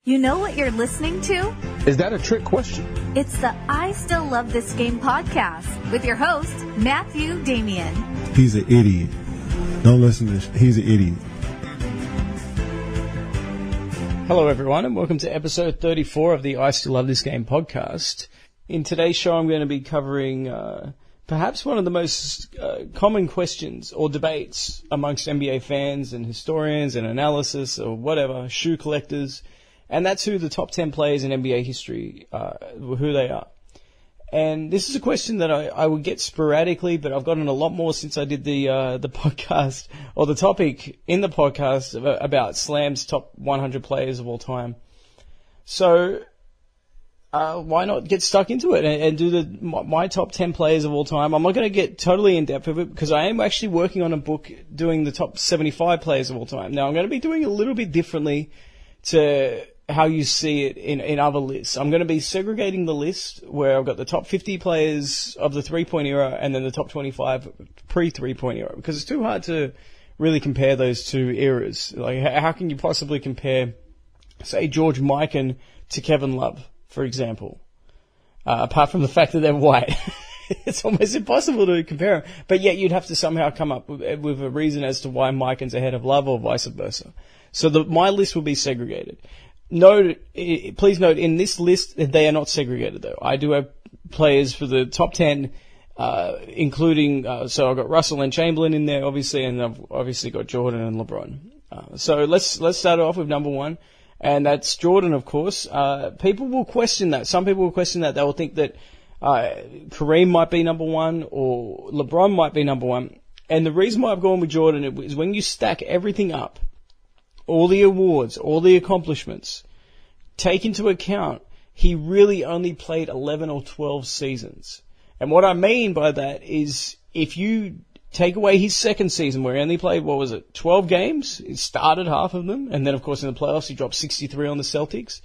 You know what you're listening to? Is that a trick question? It's the I Still Love This Game podcast with your host, Matthew Damian. He's an idiot. Don't listen to this. He's an idiot. Hello, everyone, and welcome to episode 34 of the I Still Love This Game podcast. In today's show, I'm going to be covering perhaps one of the most common questions or debates amongst NBA fans and historians and analysis or whatever, shoe collectors, and that's who the top 10 players in NBA history, who they are. And this is a question that I would get sporadically, but I've gotten a lot more since I did the podcast, or the topic in the podcast about Slam's top 100 players of all time. So, why not get stuck into it and do my top 10 players of all time? I'm not going to get totally in depth of it because I am actually working on a book doing the top 75 players of all time. Now, I'm going to be doing it a little bit differently to how you see it in other lists. I'm going to be segregating the list where I've got the top 50 players of the three-point era and then the top 25 pre-three-point era, because it's too hard to really compare those two eras. Like, how can you possibly compare, say, George Mikan to Kevin Love, for example? Apart from the fact that they're white. It's almost impossible to compare them. But yet you'd have to somehow come up with a reason as to why Mikan's ahead of Love or vice versa. So my list will be segregated. Please note, in this list, they are not segregated, though. I do have players for the top 10, including, so I've got Russell and Chamberlain in there, obviously, and I've obviously got Jordan and LeBron. So let's start off with number one, and that's Jordan, of course. People will question that. Some people will question that. They will think that Kareem might be number one or LeBron might be number one. And the reason why I've gone with Jordan is when you stack everything up, all the awards, all the accomplishments, take into account he really only played 11 or 12 seasons. And what I mean by that is if you take away his second season where he only played, 12 games? He started half of them. And then, of course, in the playoffs, he dropped 63 on the Celtics.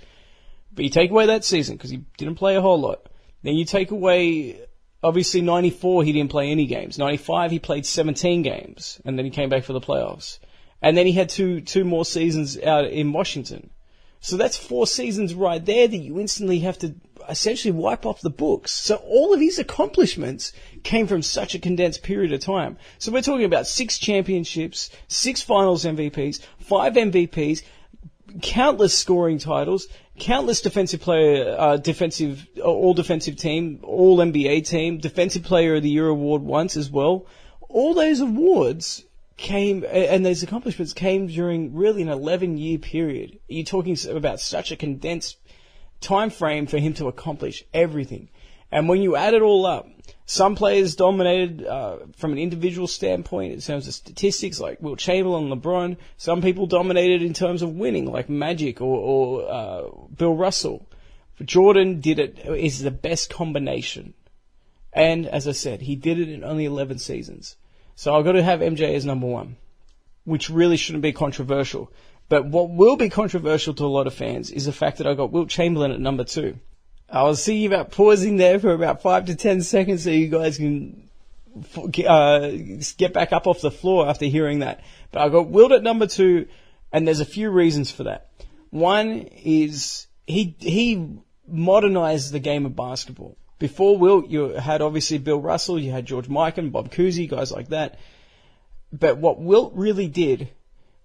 But you take away that season because he didn't play a whole lot. Then you take away, obviously, 94, he didn't play any games. 95, he played 17 games. And then he came back for the playoffs. And then he had two more seasons out in Washington. So that's 4 seasons right there that you instantly have to essentially wipe off the books. So all of his accomplishments came from such a condensed period of time. So we're talking about 6 championships, 6 finals MVPs, 5 MVPs, countless scoring titles, countless defensive player, all defensive team, all NBA team, defensive player of the year award once as well. All those awards came, and those accomplishments came during really an 11-year period. You're talking about such a condensed time frame for him to accomplish everything. And when you add it all up, some players dominated from an individual standpoint in terms of statistics, like Wilt Chamberlain and LeBron. Some people dominated in terms of winning, like Magic or Bill Russell. Jordan is the best combination. And as I said, he did it in only 11 seasons. So I've got to have MJ as number one, which really shouldn't be controversial. But what will be controversial to a lot of fans is the fact that I got Wilt Chamberlain at number 2. I was thinking about pausing there for about 5 to 10 seconds so you guys can get back up off the floor after hearing that. But I got Wilt at number 2, and there's a few reasons for that. One is he modernized the game of basketball. Before Wilt, you had obviously Bill Russell, you had George Mikan, Bob Cousy, guys like that. But what Wilt really did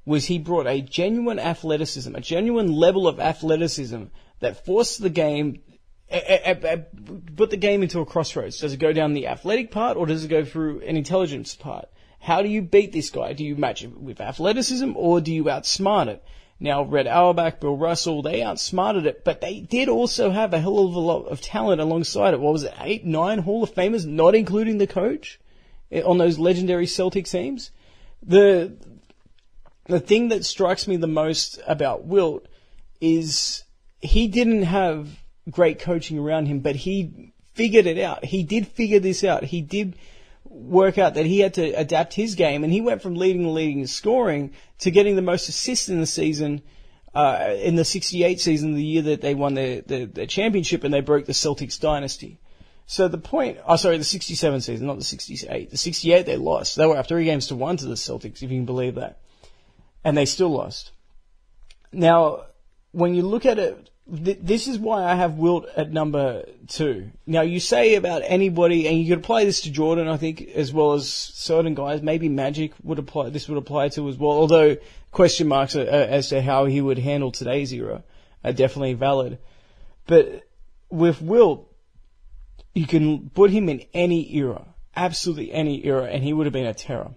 was he brought a genuine athleticism, a genuine level of athleticism that forced the game, put the game into a crossroads. Does it go down the athletic part or does it go through an intelligence part? How do you beat this guy? Do you match it with athleticism or do you outsmart it? Now, Red Auerbach, Bill Russell, they outsmarted it, but they did also have a hell of a lot of talent alongside it. What was it, 8, 9 Hall of Famers, not including the coach, on those legendary Celtics teams? The thing that strikes me the most about Wilt is he didn't have great coaching around him, but he figured it out. He did figure this out. He did work out that he had to adapt his game, and he went from leading the league in scoring to getting the most assists in the season, in the 68 season, the year that they won the championship and they broke the Celtics dynasty. So the 67 season, not the 68. The 68 they lost. They were up 3-1 to the Celtics, if you can believe that. And they still lost. Now, when you look at it, this is why I have Wilt at number 2. Now, you say about anybody, and you could apply this to Jordan, I think, as well as certain guys. Maybe Magic would apply. This would apply to as well. Although question marks as to how he would handle today's era are definitely valid. But with Wilt, you can put him in any era, absolutely any era, and he would have been a terror.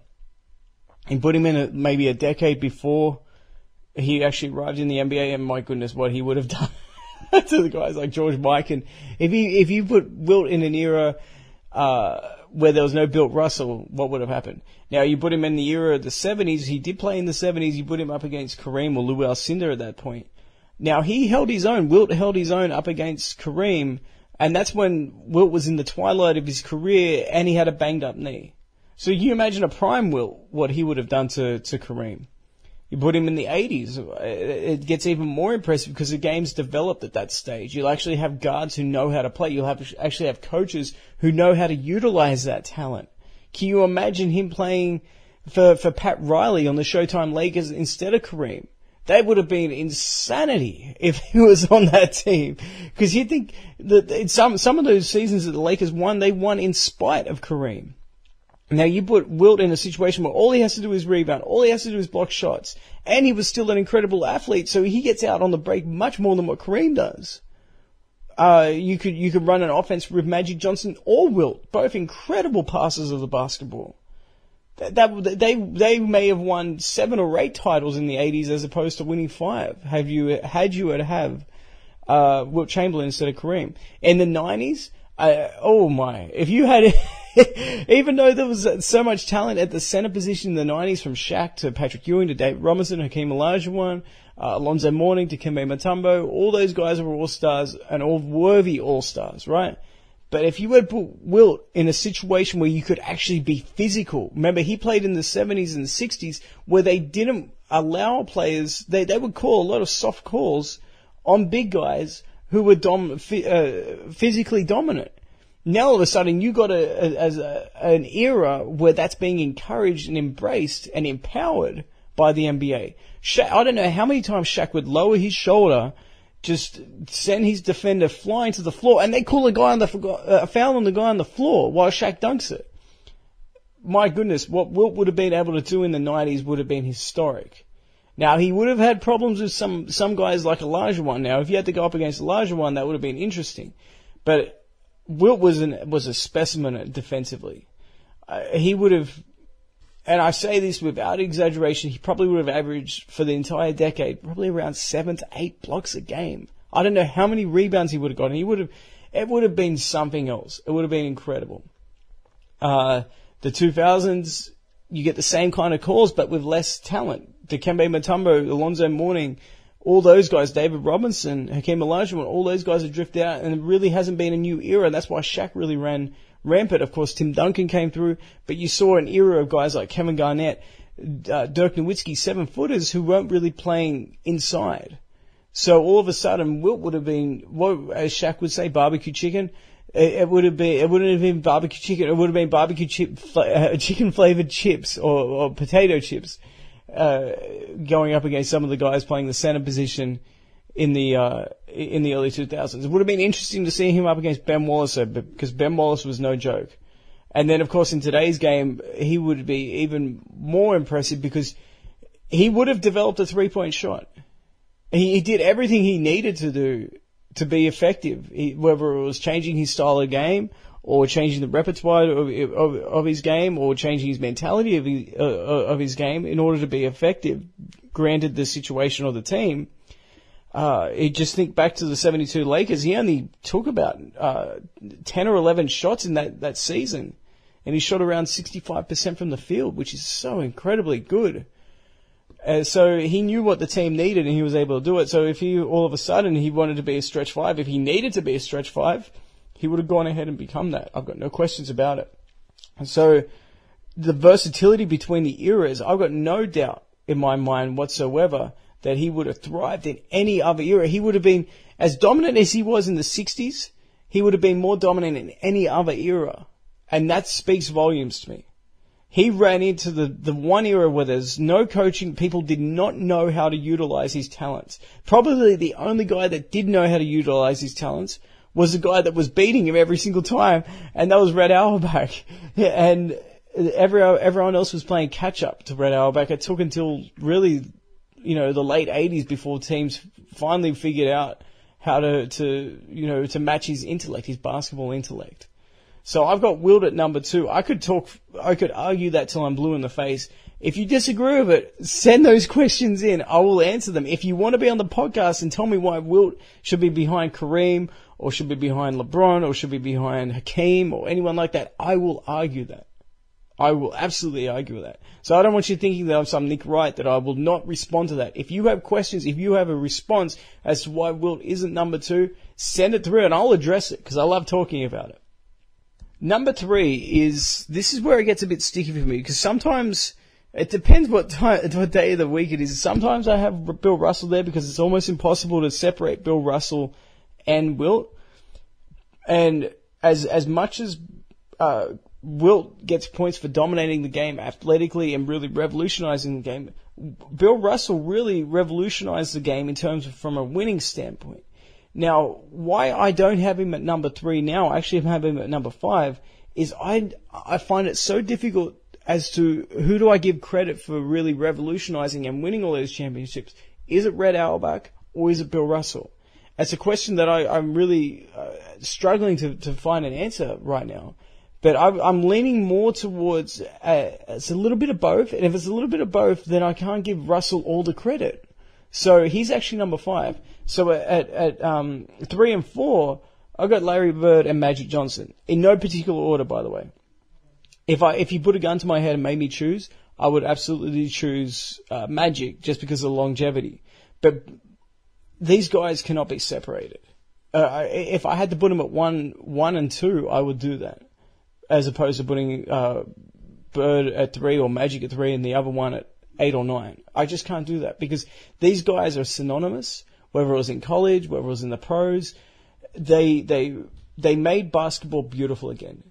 And put him in maybe a decade before he actually arrived in the NBA, and my goodness, what he would have done to the guys like George Mikan. If you put Wilt in an era where there was no Bill Russell, what would have happened? Now, you put him in the era of the 70s. He did play in the 70s. You put him up against Kareem or Lou Alcindor at that point. Now, he held his own. Wilt held his own up against Kareem, and that's when Wilt was in the twilight of his career, and he had a banged-up knee. So you imagine a prime Wilt, what he would have done to Kareem. You put him in the 80s, it gets even more impressive because the game's developed at that stage. You'll actually have guards who know how to play. You'll actually have coaches who know how to utilize that talent. Can you imagine him playing for Pat Riley on the Showtime Lakers instead of Kareem? That would have been insanity if he was on that team. Because you think that some of those seasons that the Lakers won, they won in spite of Kareem. Now, you put Wilt in a situation where all he has to do is rebound, all he has to do is block shots, and he was still an incredible athlete, so he gets out on the break much more than what Kareem does. You could run an offense with Magic Johnson or Wilt, both incredible passers of the basketball. They may have won 7 or 8 titles in the 80s as opposed to winning 5. Had you have Wilt Chamberlain instead of Kareem. In the 90s, if you had, even though there was so much talent at the center position in the 90s, from Shaq to Patrick Ewing to David Robinson, Hakeem Olajuwon, Alonzo Mourning to Dikembe Mutombo, all those guys were all-stars and all worthy all-stars, right? But if you had put Wilt in a situation where you could actually be physical, remember he played in the 70s and 60s where they didn't allow players, they would call a lot of soft calls on big guys who were physically dominant. Now all of a sudden you got an era where that's being encouraged and embraced and empowered by the NBA. Shaq, I don't know how many times Shaq would lower his shoulder, just send his defender flying to the floor, and they call a foul on the guy on the floor while Shaq dunks it. My goodness, what Wilt would have been able to do in the 90s would have been historic. Now, he would have had problems with some guys like Olajuwon. Now, if you had to go up against Olajuwon, that would have been interesting. But Wilt was a specimen defensively. He would have, and I say this without exaggeration, he probably would have averaged for the entire decade probably around 7 to 8 blocks a game. I don't know how many rebounds he would have gotten. It would have been something else. It would have been incredible. The 2000s, you get the same kind of calls, but with less talent. Dikembe Mutombo, Alonzo Mourning, all those guys, David Robinson, Hakeem Olajuwon, all those guys have drifted out, and it really hasn't been a new era. And that's why Shaq really ran rampant. Of course, Tim Duncan came through, but you saw an era of guys like Kevin Garnett, Dirk Nowitzki, 7-footers who weren't really playing inside. So all of a sudden, Wilt would have been, as Shaq would say, barbecue chicken. It wouldn't have been barbecue chicken. It would have been barbecue chicken flavored chips or potato chips, going up against some of the guys playing the center position in the early 2000s. It would have been interesting to see him up against Ben Wallace, because Ben Wallace was no joke. And then, of course, in today's game, he would be even more impressive because he would have developed a three-point shot. He did everything he needed to do to be effective, whether it was changing his style of game or changing the repertoire of his game or changing his mentality of his game in order to be effective, granted the situation of the team. Just think back to the 72 Lakers. He only took about 10 or 11 shots in that season, and he shot around 65% from the field, which is so incredibly good. So he knew what the team needed, and he was able to do it. So if all of a sudden he wanted to be a stretch 5, if he needed to be a stretch 5, he would have gone ahead and become that. I've got no questions about it. And so the versatility between the eras, I've got no doubt in my mind whatsoever that he would have thrived in any other era. He would have been as dominant as he was in the 60s. He would have been more dominant in any other era. And that speaks volumes to me. He ran into the one era where there's no coaching. People did not know how to utilize his talents. Probably the only guy that did know how to utilize his talents was the guy that was beating him every single time, and that was Red Auerbach. And everyone else was playing catch up to Red Auerbach. It took until really, the late 80s before teams finally figured out how to match his intellect, his basketball intellect. So I've got Wilt at number 2. I could argue that till I'm blue in the face. If you disagree with it, send those questions in. I will answer them. If you want to be on the podcast and tell me why Wilt should be behind Kareem, or should be behind LeBron, or should be behind Hakeem, or anyone like that, I will argue that. I will absolutely argue that. So I don't want you thinking that I'm some Nick Wright, that I will not respond to that. If you have questions, if you have a response as to why Wilt isn't number 2, send it through and I'll address it, because I love talking about it. Number 3 this is where it gets a bit sticky for me, because sometimes it depends what day of the week it is. Sometimes I have Bill Russell there because it's almost impossible to separate Bill Russell and Wilt. And as much as Wilt gets points for dominating the game athletically and really revolutionizing the game, Bill Russell really revolutionized the game in terms of from a winning standpoint. Now, why I don't have him at number 3 now, I actually have him at number 5, is I find it so difficult as to who do I give credit for really revolutionizing and winning all those championships. Is it Red Auerbach or is it Bill Russell? It's a question that I'm really struggling to find an answer right now. But I'm leaning more towards it's a little bit of both. And if it's a little bit of both, then I can't give Russell all the credit. So he's actually number 5. So at 3 and 4, I've got Larry Bird and Magic Johnson. In no particular order, by the way. If you put a gun to my head and made me choose, I would absolutely choose Magic just because of the longevity. But these guys cannot be separated. If I had to put them at 1 and 2, I would do that, as opposed to putting Bird at 3 or Magic at 3 and the other one at 8 or 9. I just can't do that because these guys are synonymous. Whether it was in college, whether it was in the pros, they made basketball beautiful again.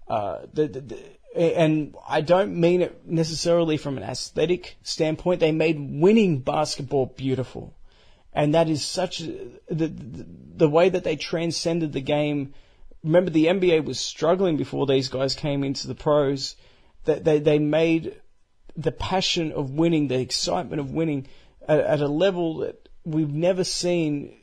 And I don't mean it necessarily from an aesthetic standpoint. They made winning basketball beautiful. And that is such the way that they transcended the game. Remember, the NBA was struggling before these guys came into the pros. That they made the passion of winning, the excitement of winning at a level that we've never seen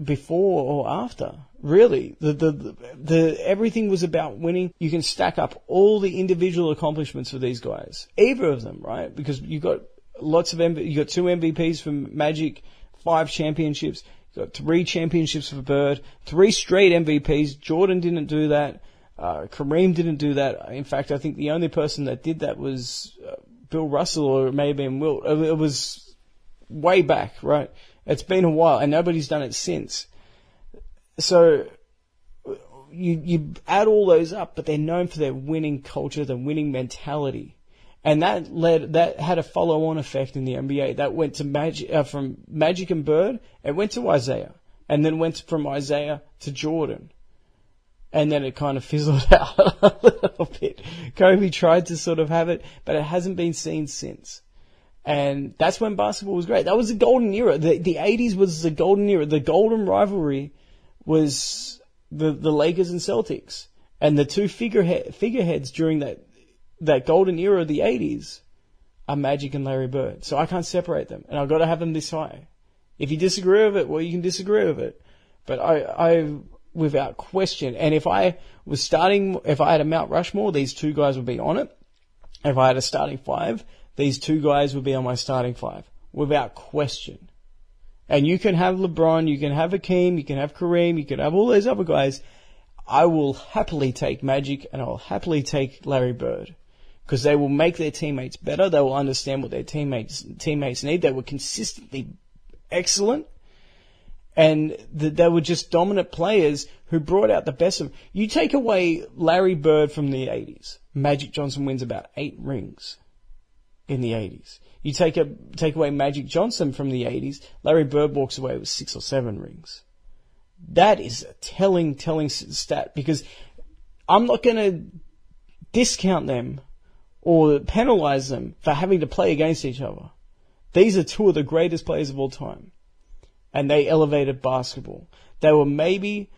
before or after. Really, the everything was about winning. You can stack up all the individual accomplishments for these guys, either of them, right? Because you got you got 2 MVPs from Magic, 5 championships. You got 3 championships for Bird, 3 straight MVPs. Jordan didn't do that. Kareem didn't do that. In fact, I think the only person that did that was Bill Russell, or it may have been Wilt. It was way back, right? It's been a while, and nobody's done it since. So you add all those up, but they're known for their winning culture, their winning mentality, and that had a follow-on effect in the NBA. That went to Magic, from Magic and Bird, it went to Isaiah, and then went from Isaiah to Jordan, and then it kind of fizzled out a little bit. Kobe tried to sort of have it, but it hasn't been seen since. And that's when basketball was great. That was the golden era. The 80s was the golden era. The golden rivalry was the Lakers and Celtics. And the two figureheads during that golden era of the 80s are Magic and Larry Bird. So I can't separate them. And I've got to have them this high. If you disagree with it, well, you can disagree with it. But I without question. And if I had a Mount Rushmore, these 2 guys would be on it. If I had a starting 5, these 2 guys would be on my starting 5, without question. And you can have LeBron, you can have Hakeem, you can have Kareem, you can have all those other guys. I will happily take Magic and I will happily take Larry Bird, because they will make their teammates better. They will understand what their teammates need. They were consistently excellent, and they were just dominant players who brought out the best of them. You take away Larry Bird from the 80s, Magic Johnson wins about 8 rings. In the 80s. You take away Magic Johnson from the 80s, Larry Bird walks away with 6 or 7 rings. That is a telling stat, because I'm not going to discount them or penalize them for having to play against each other. These are two of the greatest players of all time. And they elevated basketball. They were maybe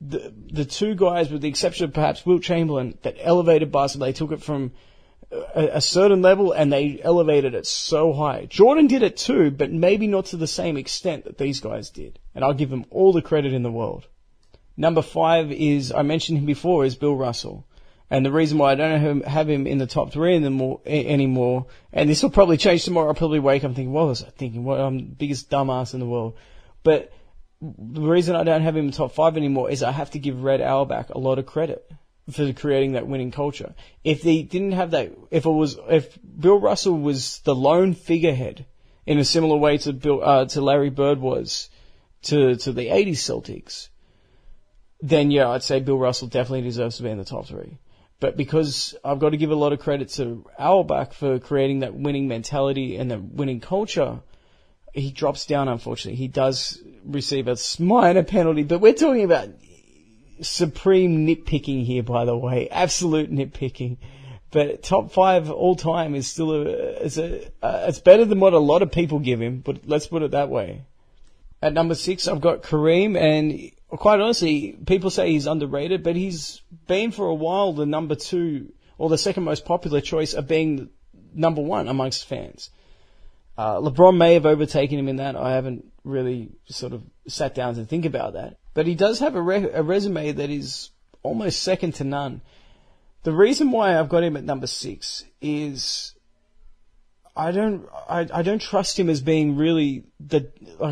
the two guys, with the exception of perhaps Wilt Chamberlain, that elevated basketball. They took it from a certain level and they elevated it so high. Jordan did it too, but maybe not to the same extent that these guys did. And I'll give them all the credit in the world. Number 5 is, I mentioned him before, is Bill Russell. And the reason why I don't have him in the top 3 anymore, and this will probably change tomorrow, I'll probably wake up thinking, what was I thinking? I'm the biggest dumbass in the world. But the reason I don't have him in the top 5 anymore is I have to give Red Auerbach a lot of credit for creating that winning culture. If they didn't have that, if Bill Russell was the lone figurehead in a similar way to Larry Bird was to the 80s Celtics, then yeah, I'd say Bill Russell definitely deserves to be in the top 3. But because I've got to give a lot of credit to Auerbach for creating that winning mentality and that winning culture, he drops down, unfortunately. He does receive a minor penalty, but we're talking about supreme nitpicking here, by the way. Absolute nitpicking. But top 5 all time is still it's better than what a lot of people give him, but let's put it that way. At number 6, I've got Kareem, and quite honestly, people say he's underrated, but he's been for a while the number 2 or the second most popular choice of being number 1 amongst fans. LeBron may have overtaken him in that. I haven't really sort of sat down to think about that. But he does have a resume that is almost second to none. The reason why I've got him at number 6 is I don't trust him as being really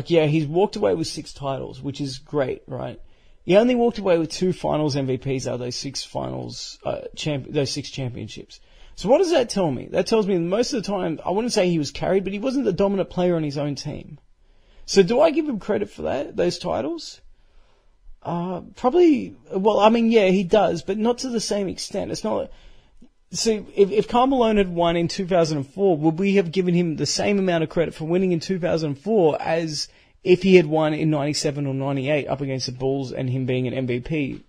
he's walked away with 6 titles, which is great, right? He only walked away with 2 finals MVPs out of those 6 finals, those 6 championships. So what does that tell me? That tells me most of the time, I wouldn't say he was carried, but he wasn't the dominant player on his own team. So do I give him credit for those titles? Probably, well, I mean, yeah, he does, but not to the same extent. It's not. See, if Karl Malone had won in 2004, would we have given him the same amount of credit for winning in 2004 as if he had won in 97 or 98 up against the Bulls and him being an MVP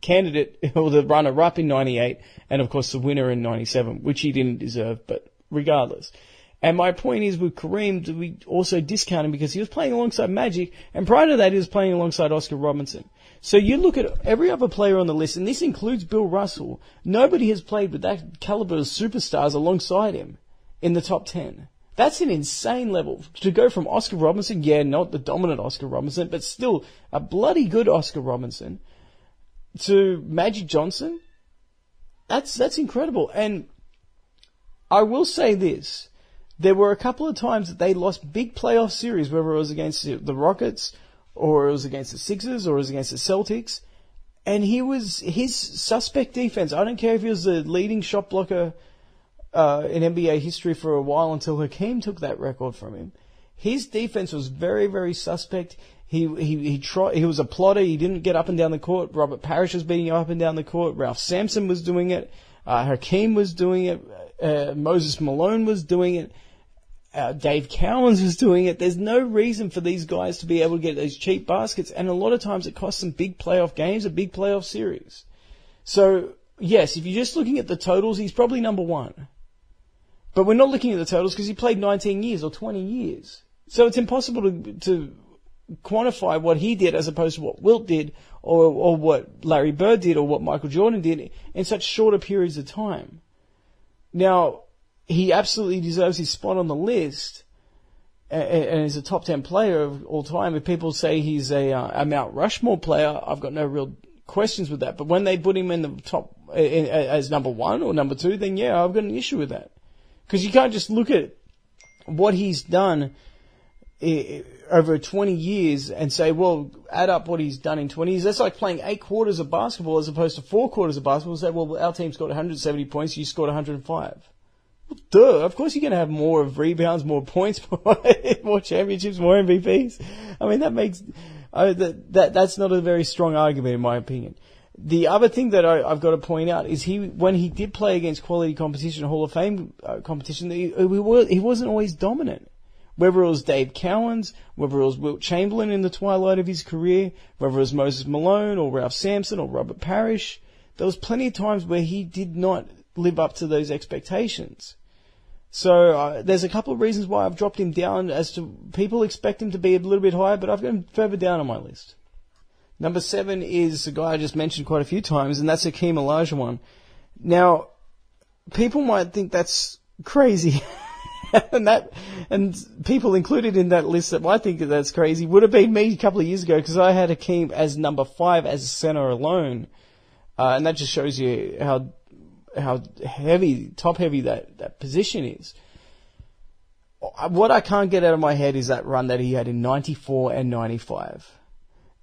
candidate, or the runner-up in 98, and of course the winner in 97, which he didn't deserve, but regardless. And my point is, with Kareem, do we also discount him because he was playing alongside Magic, and prior to that he was playing alongside Oscar Robertson. So you look at every other player on the list, and this includes Bill Russell. Nobody has played with that caliber of superstars alongside him in the top 10. That's an insane level. To go from Oscar Robertson, yeah, not the dominant Oscar Robertson, but still a bloody good Oscar Robertson, to Magic Johnson, that's incredible. And I will say this. There were a couple of times that they lost big playoff series, whether it was against the Rockets, or it was against the Sixers, or it was against the Celtics. And his suspect defense, I don't care if he was the leading shot blocker in NBA history for a while until Hakeem took that record from him. His defense was very, very suspect. He was a plotter. He didn't get up and down the court. Robert Parrish was beating him up and down the court. Ralph Sampson was doing it. Hakeem was doing it. Moses Malone was doing it. Dave Cowens was doing it. There's no reason for these guys to be able to get those cheap baskets, and a lot of times it costs them big playoff games, a big playoff series. So, yes, if you're just looking at the totals, he's probably number 1. But we're not looking at the totals because he played 19 years or 20 years. So it's impossible to quantify what he did as opposed to what Wilt did, or what Larry Bird did, or what Michael Jordan did in such shorter periods of time. Now, he absolutely deserves his spot on the list, and is a top 10 player of all time. If people say he's a Mount Rushmore player, I've got no real questions with that. But when they put him in the top as number 1 or number 2, then yeah, I've got an issue with that. Because you can't just look at what he's done over 20 years and say, well, add up what he's done in 20 years. That's like playing 8 quarters of basketball as opposed to 4 quarters of basketball. Say, well, our team scored 170 points, you scored 105. Well, duh, of course you're going to have more of rebounds, more points, more championships, more MVPs. I mean, that makes, that's not a very strong argument in my opinion. The other thing that I've got to point out is when he did play against quality competition, Hall of Fame competition, he wasn't always dominant. Whether it was Dave Cowens, whether it was Wilt Chamberlain in the twilight of his career, whether it was Moses Malone or Ralph Sampson or Robert Parrish, there was plenty of times where he did not live up to those expectations. So there's a couple of reasons why I've dropped him down, as to people expect him to be a little bit higher, but I've got him further down on my list. Number 7 is a guy I just mentioned quite a few times, and that's Hakeem Olajuwon. Now, people might think that's crazy. and people included in that list that might think that that's crazy would have been me a couple of years ago, because I had Hakeem as number 5 as a center alone. And that just shows you how heavy, top heavy that position is. What I can't get out of my head is that run that he had in 94 and 95.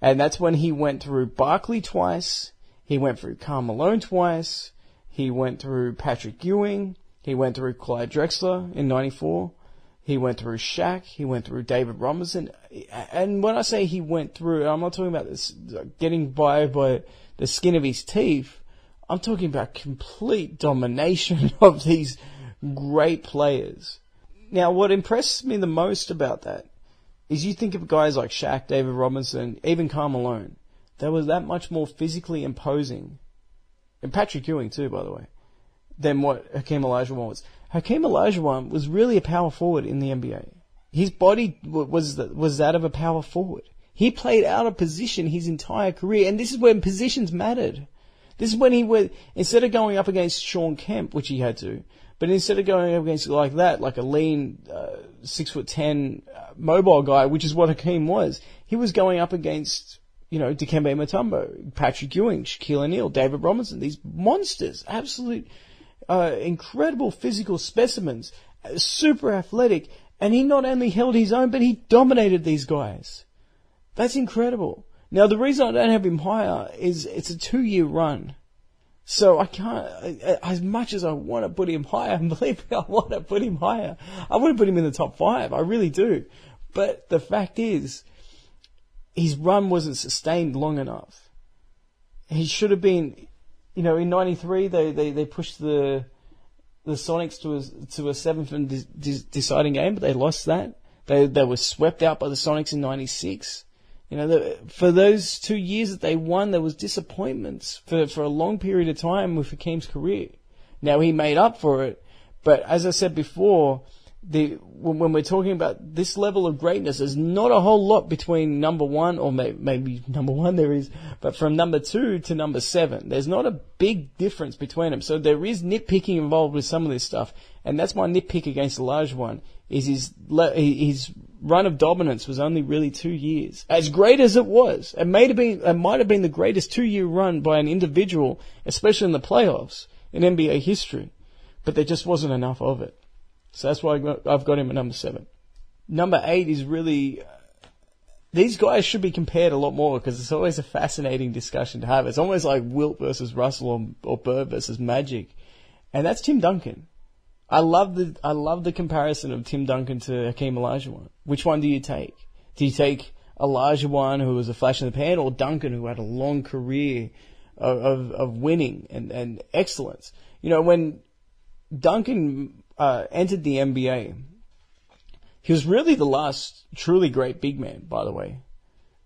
And that's when he went through Barkley twice, he went through Karl Malone twice, he went through Patrick Ewing, he went through Clyde Drexler in 94, he went through Shaq, he went through David Robinson. And when I say he went through, I'm not talking about this getting by the skin of his teeth. I'm talking about complete domination of these great players. Now, what impressed me the most about that is you think of guys like Shaq, David Robinson, even Karl Malone. They were that much more physically imposing, and Patrick Ewing too, by the way, than what Hakeem Olajuwon was. Hakeem Olajuwon was really a power forward in the NBA. His body was that of a power forward. He played out of position his entire career, and this is when positions mattered. This is when he went, instead of going up against Sean Kemp, which he had to, but instead of going up against like a lean 6'10" mobile guy, which is what Hakeem was, he was going up against, Dikembe Mutombo, Patrick Ewing, Shaquille O'Neal, David Robinson, these monsters, absolute incredible physical specimens, super athletic, and he not only held his own, but he dominated these guys. That's incredible. Now, the reason I don't have him higher is it's a 2-year run. So I can't, as much as I want to put him higher, and believe me, I want to put him higher. I want to put him in the top 5. I really do. But the fact is, his run wasn't sustained long enough. He should have been, in 93, they pushed the Sonics to a 7th and deciding game, but they lost that. They were swept out by the Sonics in 96. For those 2 years that they won, there was disappointments for a long period of time with Hakeem's career. Now, he made up for it, but as I said before, when we're talking about this level of greatness, there's not a whole lot between number 1, or maybe number 1 there is, but from number 2 to number 7, there's not a big difference between them. So there is nitpicking involved with some of this stuff, and that's my nitpick against Olajuwon, is his run of dominance was only really 2 years. As great as it was, it might have been the greatest 2-year run by an individual, especially in the playoffs in NBA history, but there just wasn't enough of it. So that's why I've got him at number 7. Number 8 is really, these guys should be compared a lot more, because it's always a fascinating discussion to have. It's almost like Wilt versus Russell or Bird versus Magic, and that's Tim Duncan. I love the comparison of Tim Duncan to Hakeem Olajuwon. Which one do you take? Do you take Olajuwon, who was a flash in the pan, or Duncan, who had a long career of winning and excellence? When Duncan entered the NBA, he was really the last truly great big man, by the way.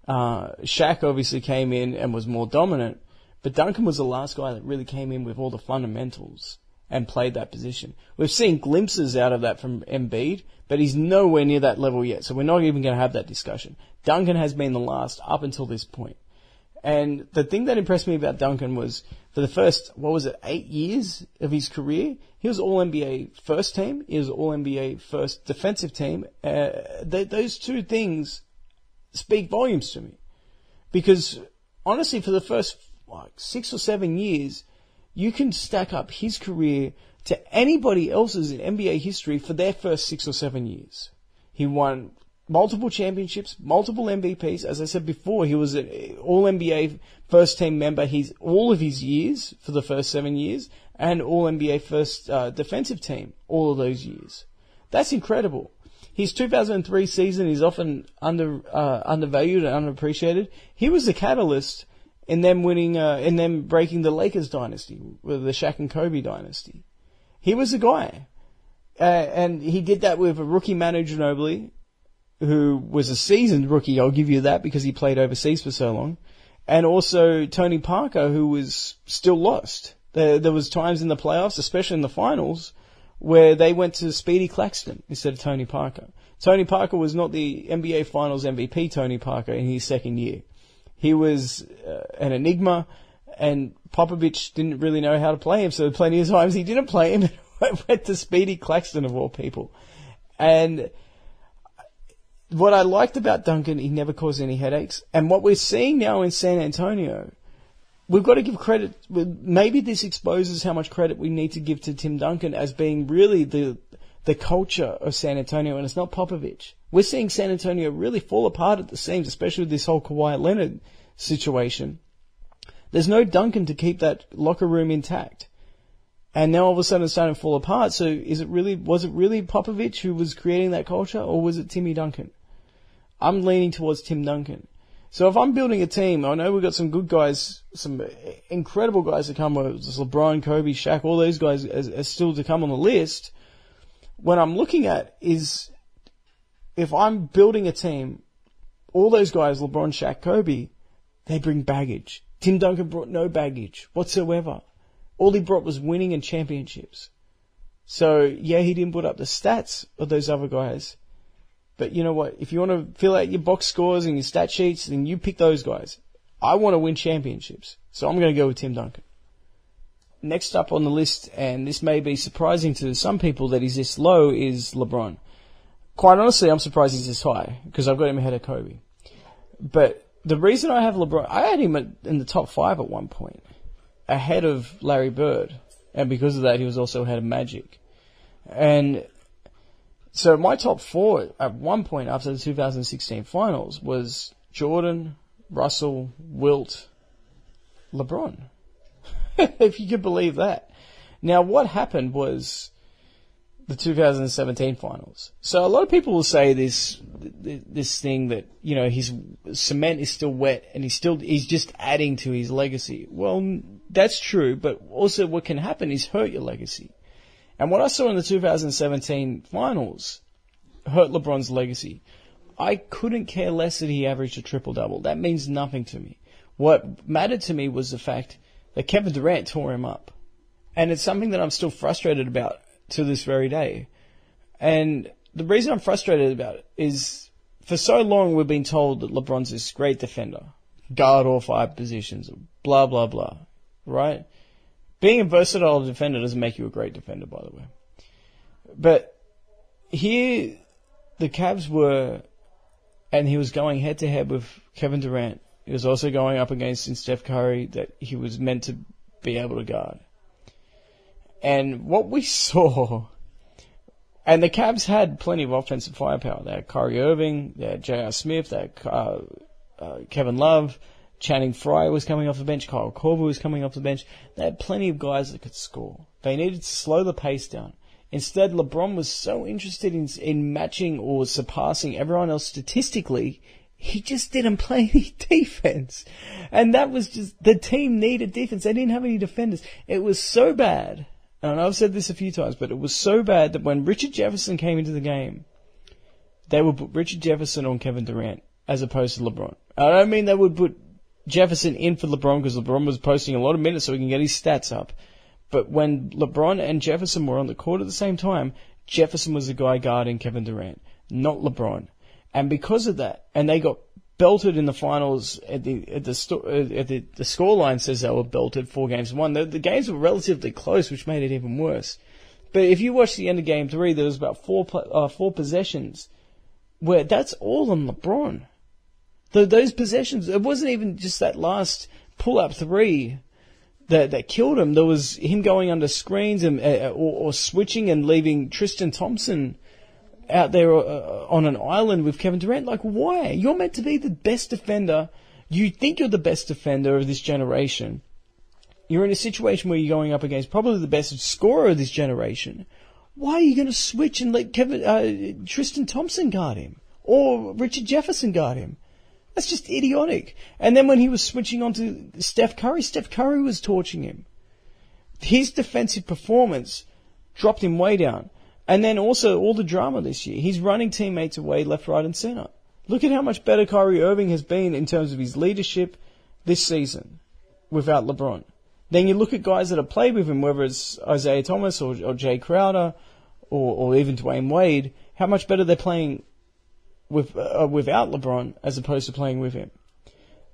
Shaq obviously came in and was more dominant, but Duncan was the last guy that really came in with all the fundamentals and played that position. We've seen glimpses out of that from Embiid, but he's nowhere near that level yet, so we're not even going to have that discussion. Duncan has been the last up until this point. And the thing that impressed me about Duncan was, for the first, 8 years of his career, he was All-NBA first team, he was All-NBA first defensive team. Those two things speak volumes to me. Because, honestly, for the first 6 or 7 years, you can stack up his career to anybody else's in NBA history for their first 6 or 7 years. He won multiple championships, multiple MVPs. As I said before, he was an All-NBA first team member all of his years for the first 7 years, and All-NBA first defensive team all of those years. That's incredible. His 2003 season is often undervalued and underappreciated. He was the catalyst in them winning, in them breaking the Lakers dynasty, with the Shaq and Kobe dynasty. He was the guy. And he did that with a rookie Manu Ginobili, who was a seasoned rookie, I'll give you that, because he played overseas for so long. And also Tony Parker, who was still lost. There was times in the playoffs, especially in the finals, where they went to Speedy Claxton instead of Tony Parker. Tony Parker was not the NBA Finals MVP Tony Parker in his second year. He was an enigma, and Popovich didn't really know how to play him, so plenty of times he didn't play him and went to Speedy Claxton of all people. And what I liked about Duncan, he never caused any headaches. And what we're seeing now in San Antonio, we've got to give credit. Maybe this exposes how much credit we need to give to Tim Duncan as being really the culture of San Antonio, and it's not Popovich. We're seeing San Antonio really fall apart at the seams, especially with this whole Kawhi Leonard situation. There's no Duncan to keep that locker room intact. And now all of a sudden it's starting to fall apart. So was it really Popovich who was creating that culture, or was it Timmy Duncan? I'm leaning towards Tim Duncan. So if I'm building a team, I know we've got some good guys, some incredible guys to come, whether it's LeBron, Kobe, Shaq, all those guys are still to come on the list. What I'm looking at is, if I'm building a team, all those guys, LeBron, Shaq, Kobe, they bring baggage. Tim Duncan brought no baggage whatsoever. All he brought was winning and championships. So, yeah, he didn't put up the stats of those other guys. But you know what? If you want to fill out your box scores and your stat sheets, then you pick those guys. I want to win championships. So I'm going to go with Tim Duncan. Next up on the list, and this may be surprising to some people that he's this low, is LeBron. Quite honestly, I'm surprised he's this high, because I've got him ahead of Kobe. But the reason I have LeBron, I had him in the top 5 at one point, ahead of Larry Bird. And because of that, he was also ahead of Magic. And so my top 4 at one point after the 2016 finals was Jordan, Russell, Wilt, LeBron. If you could believe that. Now, what happened was the 2017 finals. So a lot of people will say this thing that, you know, his cement is still wet and he's just adding to his legacy. Well, that's true, but also what can happen is hurt your legacy. And what I saw in the 2017 finals hurt LeBron's legacy. I couldn't care less that he averaged a triple-double. That means nothing to me. What mattered to me was the fact that Kevin Durant tore him up. And it's something that I'm still frustrated about to this very day. And the reason I'm frustrated about it is, for so long we've been told that LeBron's this great defender. Guard all 5 positions, blah, blah, blah. Right? Being a versatile defender doesn't make you a great defender, by the way. But here, the Cavs were, and he was going head-to-head with Kevin Durant. He was also going up against Steph Curry that he was meant to be able to guard. And what we saw, and the Cavs had plenty of offensive firepower. They had Kyrie Irving, they had J.R. Smith, they had Kevin Love, Channing Frye was coming off the bench, Kyle Korver was coming off the bench. They had plenty of guys that could score. They needed to slow the pace down. Instead, LeBron was so interested in matching or surpassing everyone else statistically, he just didn't play any defense. And that was just, the team needed defense. They didn't have any defenders. It was so bad, and I've said this a few times, but it was so bad that when Richard Jefferson came into the game, they would put Richard Jefferson on Kevin Durant as opposed to LeBron. I don't mean they would put Jefferson in for LeBron because LeBron was posting a lot of minutes so he can get his stats up. But when LeBron and Jefferson were on the court at the same time, Jefferson was the guy guarding Kevin Durant, not LeBron. And because of that, and they got belted in the finals the scoreline says they were belted 4-1. The games were relatively close, which made it even worse. But if you watch the end of Game 3, there was about four possessions where that's all on LeBron. Those possessions, it wasn't even just that last pull-up 3 that killed him. There was him going under screens and or switching and leaving Tristan Thompson out there on an island with Kevin Durant. Like, why? You're meant to be the best defender. You think you're the best defender of this generation. You're in a situation where you're going up against probably the best scorer of this generation. Why are you going to switch and let Tristan Thompson guard him? Or Richard Jefferson guard him? That's just idiotic. And then when he was switching on to Steph Curry was torching him. His defensive performance dropped him way down. And then also all the drama this year. He's running teammates away left, right, and center. Look at how much better Kyrie Irving has been in terms of his leadership this season without LeBron. Then you look at guys that have played with him, whether it's Isaiah Thomas or Jay Crowder or even Dwayne Wade, how much better they're playing without LeBron as opposed to playing with him.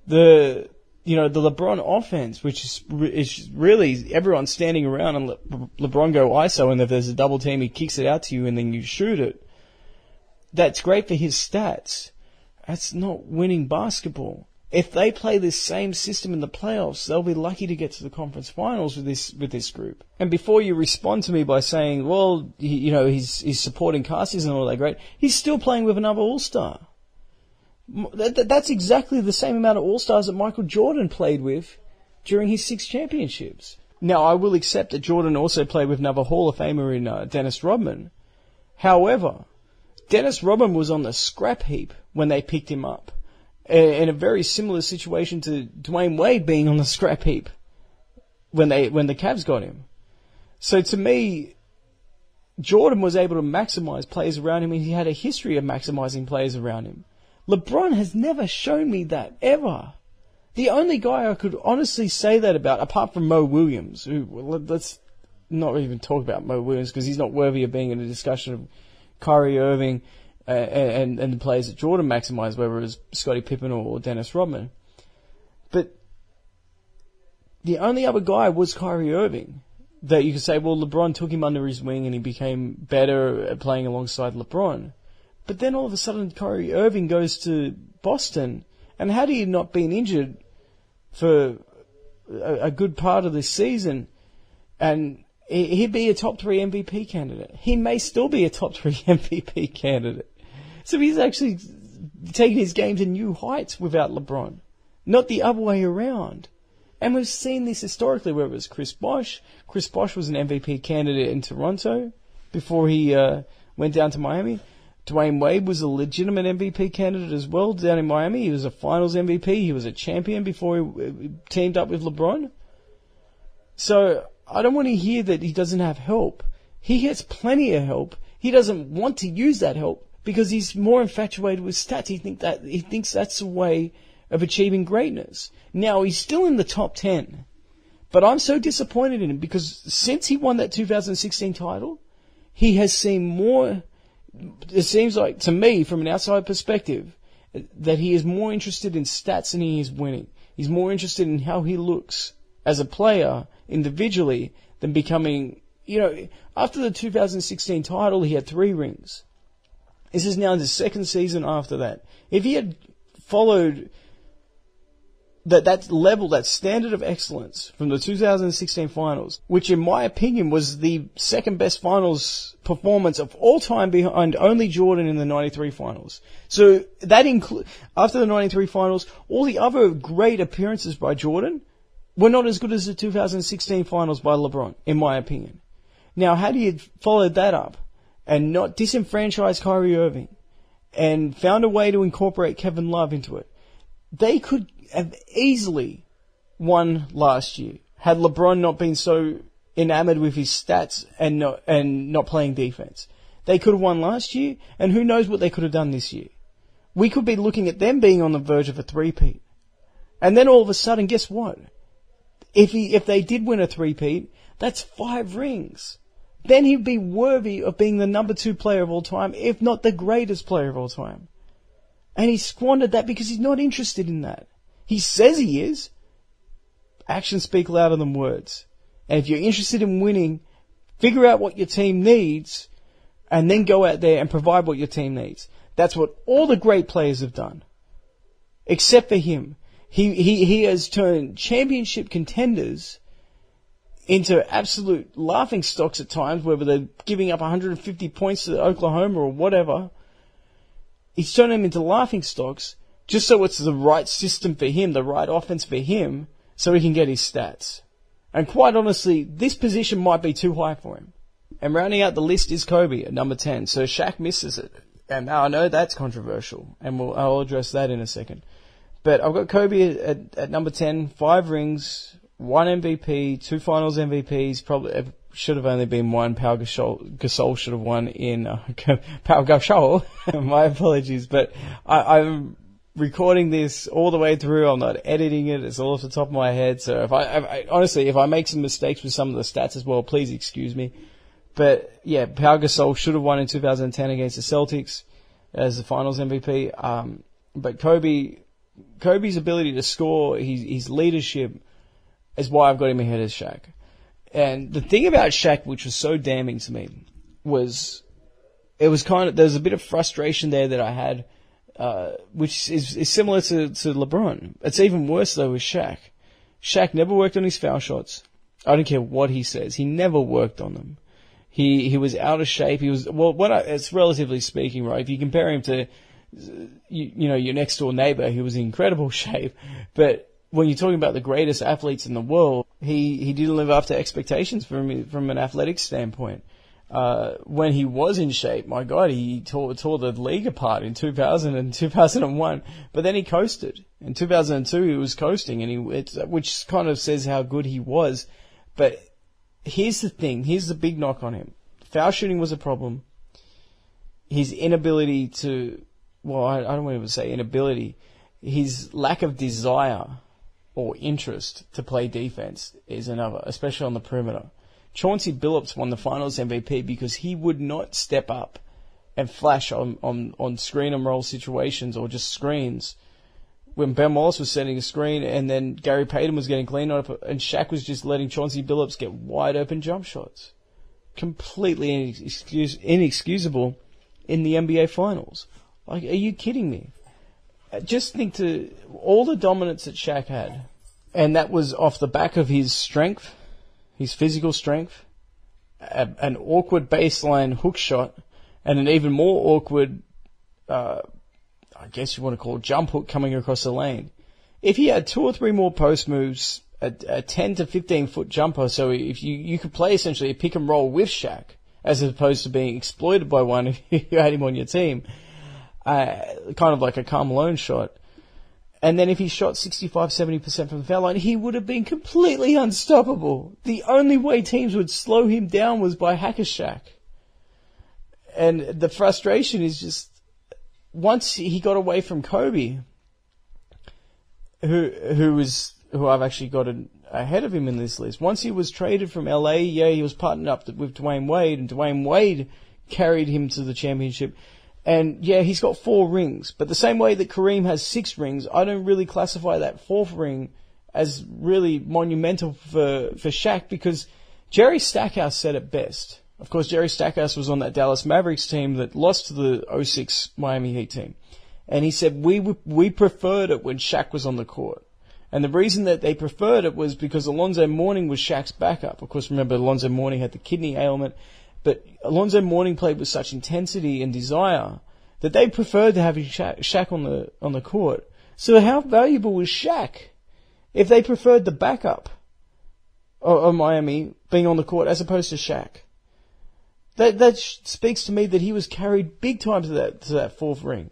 The LeBron offense, which is really everyone standing around and LeBron go ISO, and if there's a double team, he kicks it out to you and then you shoot it. That's great for his stats. That's not winning basketball. If they play this same system in the playoffs, they'll be lucky to get to the conference finals with this group. And before you respond to me by saying, well, he's supporting cast isn't all that great, he's still playing with another All-Star. That's exactly the same amount of All-Stars that Michael Jordan played with during his 6 championships. Now, I will accept that Jordan also played with another Hall of Famer in Dennis Rodman. However, Dennis Rodman was on the scrap heap when they picked him up, in a very similar situation to Dwayne Wade being on the scrap heap when the Cavs got him. So to me, Jordan was able to maximize players around him, and he had a history of maximizing players around him. LeBron has never shown me that, ever. The only guy I could honestly say that about, apart from Mo Williams, let's not even talk about Mo Williams because he's not worthy of being in a discussion of Kyrie Irving and the players that Jordan maximized, whether it was Scottie Pippen or Dennis Rodman. But the only other guy was Kyrie Irving that you could say, well, LeBron took him under his wing and he became better at playing alongside LeBron. But then all of a sudden Kyrie Irving goes to Boston, and had he not been injured for a good part of this season, and he'd be a top 3 MVP candidate. He may still be a top 3 MVP candidate. So he's actually taking his game to new heights without LeBron, not the other way around. And we've seen this historically, whether it was Chris Bosh. Chris Bosh was an MVP candidate in Toronto before he went down to Miami. Dwayne Wade was a legitimate MVP candidate as well down in Miami. He was a finals MVP. He was a champion before he teamed up with LeBron. So I don't want to hear that he doesn't have help. He gets plenty of help. He doesn't want to use that help because he's more infatuated with stats. He thinks that's a way of achieving greatness. Now, he's still in the top 10. But I'm so disappointed in him because since he won that 2016 title, he has seen more. It seems like, to me, from an outside perspective, that he is more interested in stats than he is winning. He's more interested in how he looks as a player individually than becoming, after the 2016 title, he had 3 rings. This is now the 2nd season after that. If he had followed that level, that standard of excellence from the 2016 finals, which in my opinion was the 2nd best finals performance of all time behind only Jordan in the 93 finals. So that after the 93 finals, all the other great appearances by Jordan were not as good as the 2016 finals by LeBron, in my opinion. Now, had he followed that up and not disenfranchised Kyrie Irving and found a way to incorporate Kevin Love into it, they could have easily won last year had LeBron not been so enamored with his stats and not playing defense. They could have won last year, and who knows what they could have done this year. We could be looking at them being on the verge of a 3-peat. And then all of a sudden, guess what? If they did win a 3-peat, that's 5 rings. Then he'd be worthy of being the number 2 player of all time, if not the greatest player of all time. And he squandered that because he's not interested in that. He says he is. Actions speak louder than words. And if you're interested in winning, figure out what your team needs and then go out there and provide what your team needs. That's what all the great players have done. Except for him. He has turned championship contenders into absolute laughing stocks at times, whether they're giving up 150 points to Oklahoma or whatever. He's turned them into laughing stocks just so it's the right system for him, the right offense for him, so he can get his stats. And quite honestly, this position might be too high for him. And rounding out the list is Kobe at number 10. So Shaq misses it. And now I know that's controversial, and I'll address that in a second. But I've got Kobe at number 10, 5 rings, 1 MVP, 2 finals MVPs, probably should have only been 1. Pau Gasol should have won in Pau Gasol. My apologies, but recording this all the way through. I'm not editing it. It's all off the top of my head. So honestly, if I make some mistakes with some of the stats as well, please excuse me. But yeah, Pau Gasol should have won in 2010 against the Celtics as the Finals MVP. But Kobe's ability to score, his leadership, is why I've got him ahead of Shaq. And the thing about Shaq, which was so damning to me, was there's a bit of frustration there that I had, which is similar to LeBron. It's even worse though with Shaq. Shaq never worked on his foul shots. I don't care what he says. He never worked on them. He was out of shape. It's relatively speaking, right? If you compare him to, your next door neighbor, he was in incredible shape. But when you're talking about the greatest athletes in the world, he didn't live up to expectations from an athletic standpoint. When he was in shape, my God, he tore the league apart in 2000 and 2001. But then he coasted. In 2002, he was coasting, which kind of says how good he was. But here's the thing. Here's the big knock on him. Foul shooting was a problem. His inability to, I don't want to say inability. His lack of desire or interest to play defense is another, especially on the perimeter. Chauncey Billups won the Finals MVP because he would not step up and flash on screen and roll situations or just screens. When Ben Wallace was setting a screen and then Gary Payton was getting clean on it and Shaq was just letting Chauncey Billups get wide open jump shots. Completely inexcusable in the NBA Finals. Like, are you kidding me? Just think to all the dominance that Shaq had. And that was off the back of his strength, his physical strength, an awkward baseline hook shot, and an even more awkward, I guess you want to call it jump hook coming across the lane. If he had 2 or 3 more post moves, a 10 to 15 foot jumper, so if you could play essentially a pick and roll with Shaq, as opposed to being exploited by one if you had him on your team, kind of like a Karl Malone shot. And then if he shot 65-70% from the foul line, he would have been completely unstoppable. The only way teams would slow him down was by hacker Shaq. And the frustration is just, once he got away from Kobe, who I've actually got ahead of him in this list, once he was traded from LA, he was partnered up with Dwayne Wade, and Dwayne Wade carried him to the championship. And he's got 4 rings, but the same way that Kareem has 6 rings, I don't really classify that 4th ring as really monumental for Shaq, because Jerry Stackhouse said it best. Of course, Jerry Stackhouse was on that Dallas Mavericks team that lost to the 06 Miami Heat team. And he said, we preferred it when Shaq was on the court. And the reason that they preferred it was because Alonzo Mourning was Shaq's backup. Of course, remember, Alonzo Mourning had the kidney ailment. But Alonzo Mourning played with such intensity and desire that they preferred to have Shaq on the court. So how valuable was Shaq if they preferred the backup of Miami being on the court as opposed to Shaq? That speaks to me that he was carried big time to that 4th ring.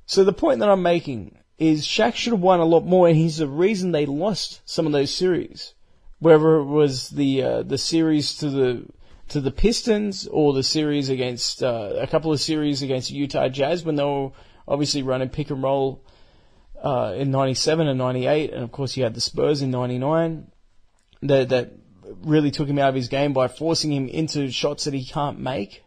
So the point that I'm making is Shaq should have won a lot more, and he's the reason they lost some of those series, whether it was the series to the Pistons or the series against a couple of series against the Utah Jazz when they were obviously running pick and roll in 97 and 98, and of course you had the Spurs in 99 that really took him out of his game by forcing him into shots that he can't make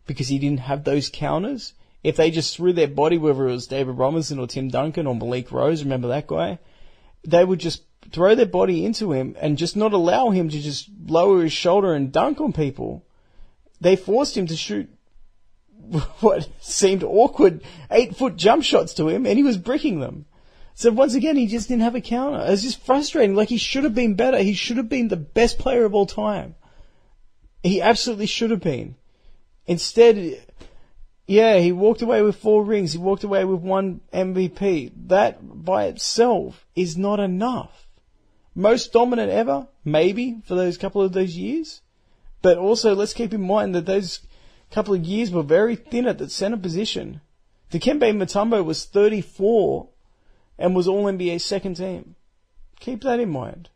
because he didn't have those counters. If they just threw their body, whether it was David Robinson or Tim Duncan or Malik Rose, remember that guy, they would just throw their body into him and just not allow him to just lower his shoulder and dunk on people. They forced him to shoot what seemed awkward 8-foot jump shots to him, and he was bricking them. So once again, he just didn't have a counter. It was just frustrating. Like, he should have been better. He should have been the best player of all time. He absolutely should have been. Instead, he walked away with 4 rings. He walked away with 1 MVP. That by itself is not enough. Most dominant ever, maybe, for those couple of those years. But also, let's keep in mind that those couple of years were very thin at the center position. Dikembe Mutombo was 34 and was All-NBA second team. Keep that in mind.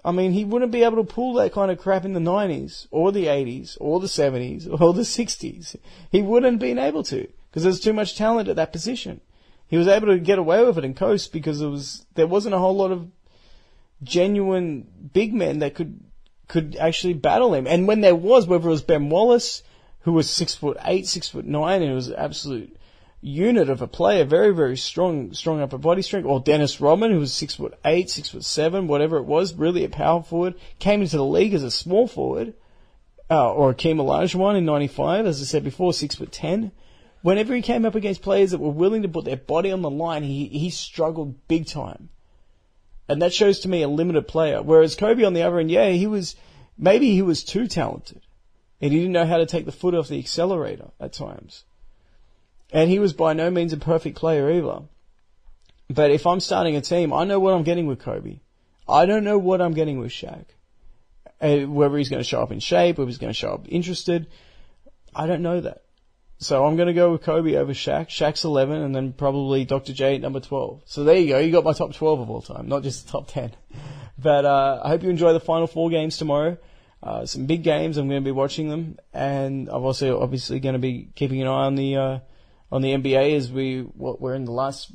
I mean, he wouldn't be able to pull that kind of crap in the 90s, or the 80s, or the 70s, or the 60s. He wouldn't have been able to, because there's too much talent at that position. he was able to get away with it and coast because there wasn't a whole lot of genuine big men that could actually battle him. And when there was, whether it was Ben Wallace, who was 6'8", 6'9", and it was an absolute unit of a player, very, very strong upper body strength, or Dennis Rodman, who was 6'8", 6'7", whatever it was, really a power forward, came into the league as a small forward, or Akeem Olajuwon in 95, as I said before, 6'10". Whenever he came up against players that were willing to put their body on the line, he struggled big time. And that shows to me a limited player. Whereas Kobe on the other end, maybe he was too talented. And he didn't know how to take the foot off the accelerator at times. And he was by no means a perfect player either. But if I'm starting a team, I know what I'm getting with Kobe. I don't know what I'm getting with Shaq. Whether he's going to show up in shape, whether he's going to show up interested, I don't know that. So I'm going to go with Kobe over Shaq. Shaq's 11, and then probably Dr. J at number 12. So there you go. You got my top 12 of all time, not just the top 10. But I hope you enjoy the final 4 games tomorrow. Some big games. I'm going to be watching them, and I'm also obviously going to be keeping an eye on the NBA as we're in the last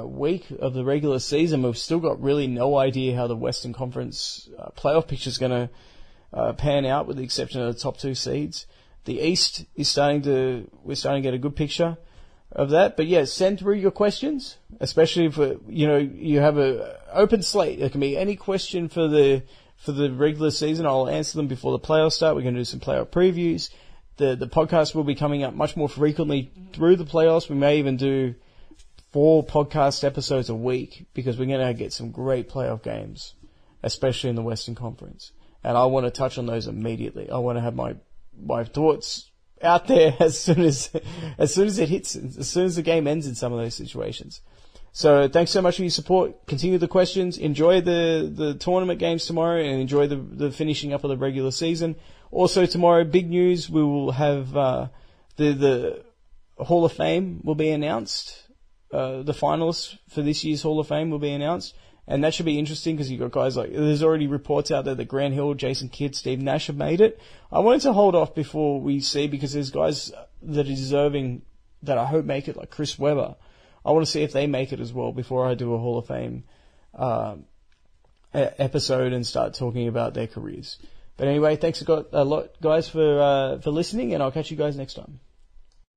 week of the regular season. We've still got really no idea how the Western Conference playoff picture is going to pan out, with the exception of the top 2 seeds. The East is we're starting to get a good picture of that. But yeah, send through your questions, especially if you have a open slate. There can be any question for the regular season. I'll answer them before the playoffs start. We're going to do some playoff previews. The podcast will be coming up much more frequently through the playoffs. We may even do 4 podcast episodes a week, because we're going to get some great playoff games, especially in the Western Conference. And I want to touch on those immediately. I want to have my thoughts out there as soon as it hits, as soon as the game ends in some of those situations. So thanks so much for your support. Continue the questions. Enjoy the tournament games tomorrow, and enjoy the finishing up of the regular season. Also tomorrow, big news. We will have the Hall of Fame will be announced. The finalists for this year's Hall of Fame will be announced. And that should be interesting, because you've got guys like, there's already reports out there that Grant Hill, Jason Kidd, Steve Nash have made it. I wanted to hold off before we see, because there's guys that are deserving that I hope make it, like Chris Webber. I want to see if they make it as well before I do a Hall of Fame episode and start talking about their careers. But anyway, thanks a lot, guys, for listening, and I'll catch you guys next time.